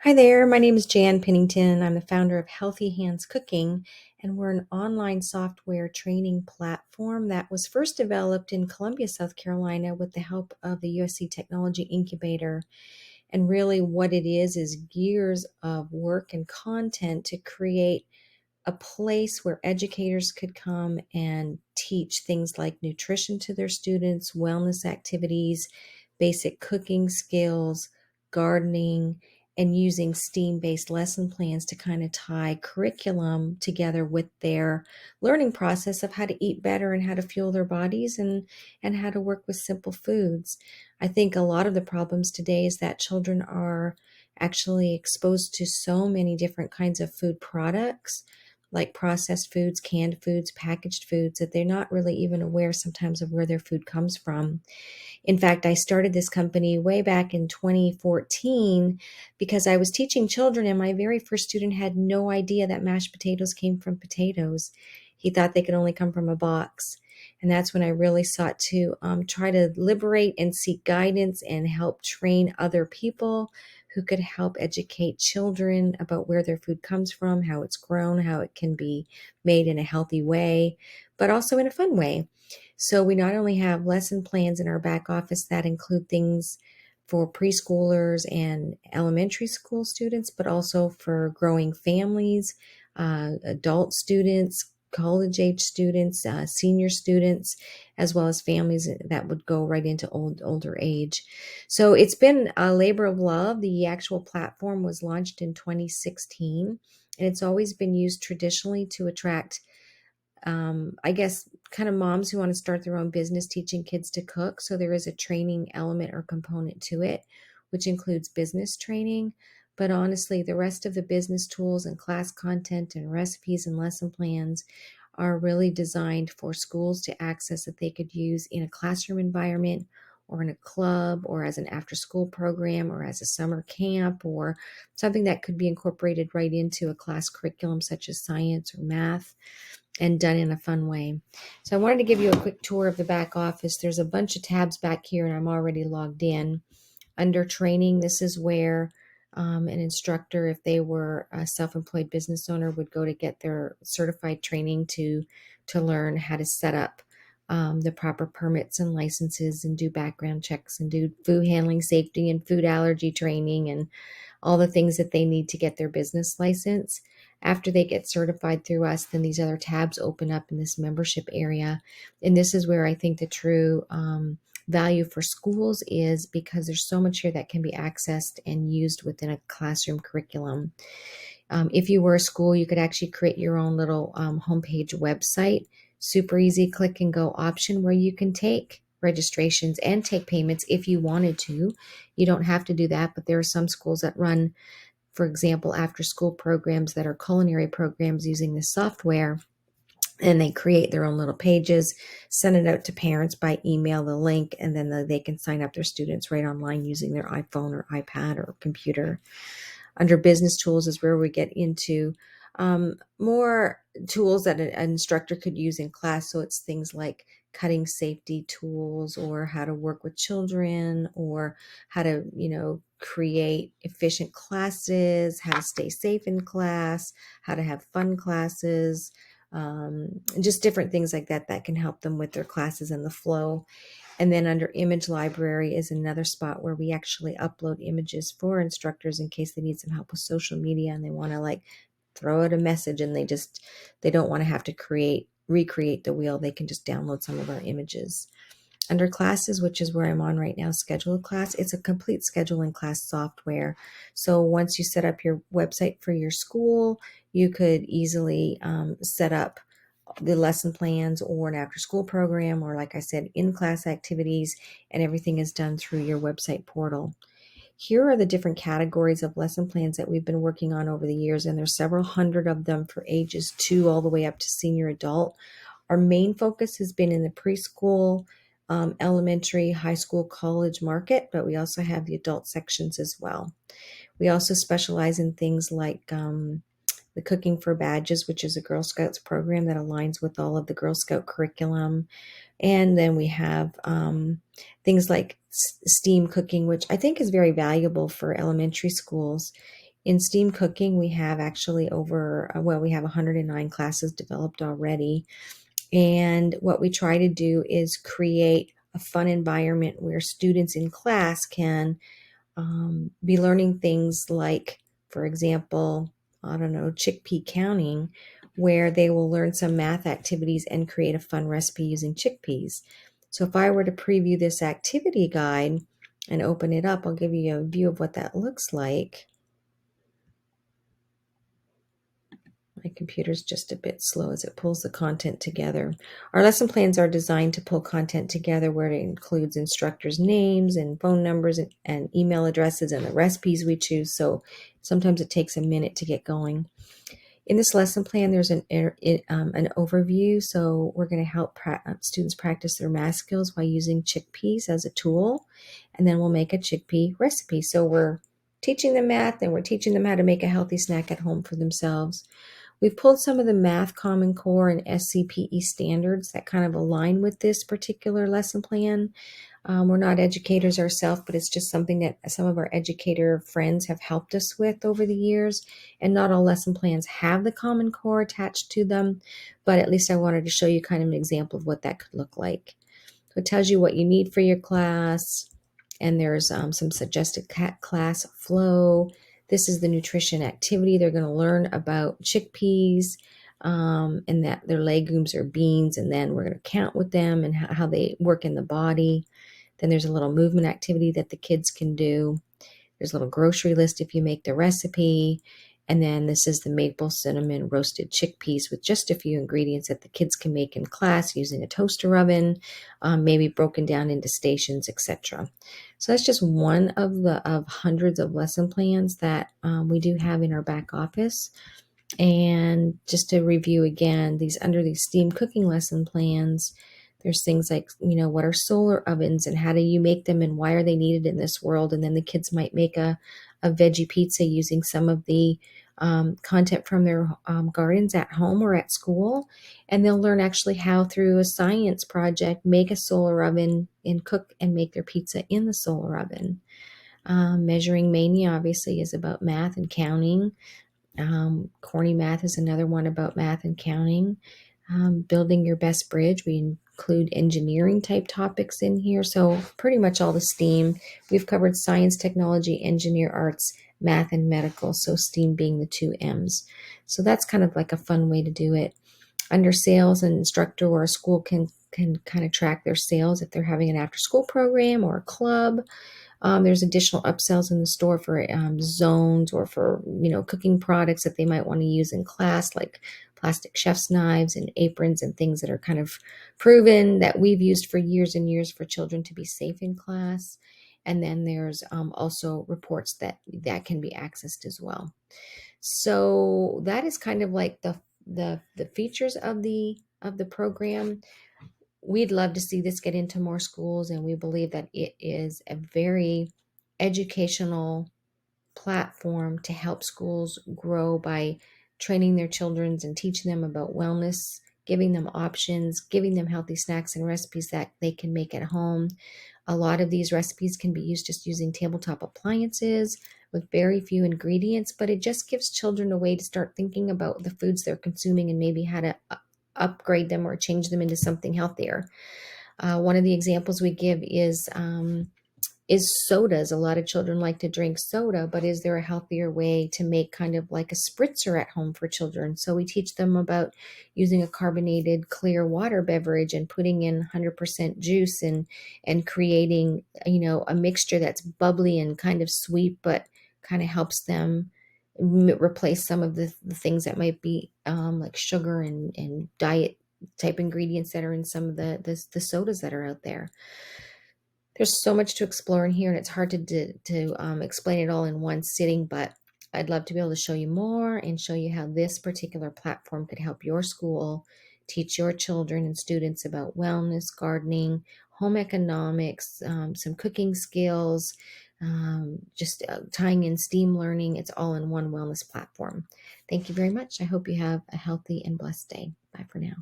Hi there, my name is Jan Pennington. I'm the founder of Healthy Hands Cooking, and we're an online software training platform that was first developed in Columbia, South Carolina, with the help of the USC Technology Incubator. And really, what it is years of work and content to create a place where educators could come and teach things like nutrition to their students, wellness activities, basic cooking skills, gardening, and using STEAM-based lesson plans to kind of tie curriculum together with their learning process of how to eat better and how to fuel their bodies and how to work with simple foods. I think a lot of the problems today is that children are actually exposed to so many different kinds of food products like processed foods, canned foods, packaged foods, that they're not really even aware sometimes of where their food comes from. In fact, I started this company way back in 2014 because I was teaching children, and my very first student had no idea that mashed potatoes came from potatoes. He thought they could only come from a box. And that's when I really sought to try to liberate and seek guidance and help train other people who could help educate children about where their food comes from, how it's grown, how it can be made in a healthy way, but also in a fun way. So we not only have lesson plans in our back office that include things for preschoolers and elementary school students, but also for growing families, adult students, college age students, senior students, as well as families that would go right into older age. So it's been a labor of love. The actual platform was launched in 2016, and it's always been used traditionally to attract I guess, kind of moms who want to start their own business teaching kids to cook. So there is a training element or component to it, which includes business training. But honestly, the rest of the business tools and class content and recipes and lesson plans are really designed for schools to access that they could use in a classroom environment or in a club or as an after school program or as a summer camp or something that could be incorporated right into a class curriculum such as science or math and done in a fun way. So I wanted to give you a quick tour of the back office. There's a bunch of tabs back here and I'm already logged in. Under training, this is where an instructor, if they were a self-employed business owner, would go to get their certified training to learn how to set up the proper permits and licenses and do background checks and do food handling safety and food allergy training and all the things that they need to get their business license. After they get certified through us, then these other tabs open up in this membership area. And this is where I think the true value for schools is, because there's so much here that can be accessed and used within a classroom curriculum. If you were a school, you could actually create your own little homepage website. Super easy click and go option where you can take registrations and take payments if you wanted to. You don't have to do that, but there are some schools that run, for example, after school programs that are culinary programs using this software, and they create their own little pages, send it out to parents by email, the link, and then they can sign up their students right online using their iPhone or iPad or computer. Under business tools is where we get into more tools that an instructor could use in class. So it's things like cutting safety tools, or how to work with children, or how to, create efficient classes, how to stay safe in class, how to have fun classes, and just different things like that that can help them with their classes and the flow. And then under image library is another spot where we actually upload images for instructors in case they need some help with social media and they want to like throw out a message and they don't want to have to recreate the wheel. They can just download some of our images. Under classes, which is where I'm on right now, schedule a class. It's a complete scheduling class software. So once you set up your website for your school, you could easily set up the lesson plans or an after school program, or like I said, in-class activities, and everything is done through your website portal. Here are the different categories of lesson plans that we've been working on over the years, and there's several hundred of them for ages 2 all the way up to senior adult. Our main focus has been in the preschool, elementary, high school, college market, but we also have the adult sections as well. We also specialize in things like the Cooking for Badges, which is a Girl Scouts program that aligns with all of the Girl Scout curriculum. And then we have things like STEAM cooking, which I think is very valuable for elementary schools. In STEAM cooking, we have actually we have 109 classes developed already. And what we try to do is create a fun environment where students in class can be learning things like, for example, I don't know, chickpea counting, where they will learn some math activities and create a fun recipe using chickpeas. So if I were to preview this activity guide and open it up, I'll give you a view of what that looks like. My computer's just a bit slow as it pulls the content together. Our lesson plans are designed to pull content together where it includes instructors' names and phone numbers and email addresses and the recipes we choose. So sometimes it takes a minute to get going. In this lesson plan, there's an overview. So we're going to help students practice their math skills by using chickpeas as a tool. And then we'll make a chickpea recipe. So we're teaching them math and we're teaching them how to make a healthy snack at home for themselves. We've pulled some of the Math Common Core and SCPE standards that kind of align with this particular lesson plan. We're not educators ourselves, but it's just something that some of our educator friends have helped us with over the years. And not all lesson plans have the Common Core attached to them, but at least I wanted to show you kind of an example of what that could look like. So it tells you what you need for your class, and there's some suggested class flow. This is the nutrition activity. They're going to learn about chickpeas and that they're legumes or beans, and then we're going to count with them and how they work in the body. Then there's a little movement activity that the kids can do. There's a little grocery list if you make the recipe. And then this is the maple cinnamon roasted chickpeas with just a few ingredients that the kids can make in class using a toaster oven, maybe broken down into stations, etc. So that's just one of hundreds of lesson plans that we do have in our back office. And just to review again, under these STEAM cooking lesson plans, there's things like, what are solar ovens and how do you make them and why are they needed in this world? And then the kids might make a veggie pizza using some of the content from their gardens at home or at school. And they'll learn actually how, through a science project, make a solar oven and cook and make their pizza in the solar oven. Measuring Mania obviously is about math and counting. Corny Math is another one about math and counting. Building your best bridge, we include engineering type topics in here. So pretty much all the STEAM. We've covered science, technology, engineer, arts, math, and medical. So STEAM being the two M's. So that's kind of like a fun way to do it. Under sales, an instructor or a school can kind of track their sales if they're having an after school program or a club. There's additional upsells in the store for zones or for cooking products that they might want to use in class, like plastic chef's knives and aprons and things that are kind of proven that we've used for years and years for children to be safe in class. And then there's also reports that can be accessed as well. So that is kind of like the features of the program. We'd love to see this get into more schools, and we believe that it is a very educational platform to help schools grow by training their children and teaching them about wellness, giving them options, giving them healthy snacks and recipes that they can make at home. A lot of these recipes can be used just using tabletop appliances with very few ingredients, but it just gives children a way to start thinking about the foods they're consuming and maybe how to upgrade them or change them into something healthier. One of the examples we give is sodas. A lot of children like to drink soda, but is there a healthier way to make kind of like a spritzer at home for children? So we teach them about using a carbonated clear water beverage and putting in 100% juice and creating, a mixture that's bubbly and kind of sweet, but kind of helps them replace some of the things that might be like sugar and diet type ingredients that are in some of the sodas that are out there. There's so much to explore in here, and it's hard to explain it all in one sitting, but I'd love to be able to show you more and show you how this particular platform could help your school teach your children and students about wellness, gardening, home economics, some cooking skills, just tying in STEAM learning. It's all in one wellness platform. Thank you very much. I hope you have a healthy and blessed day. Bye for now.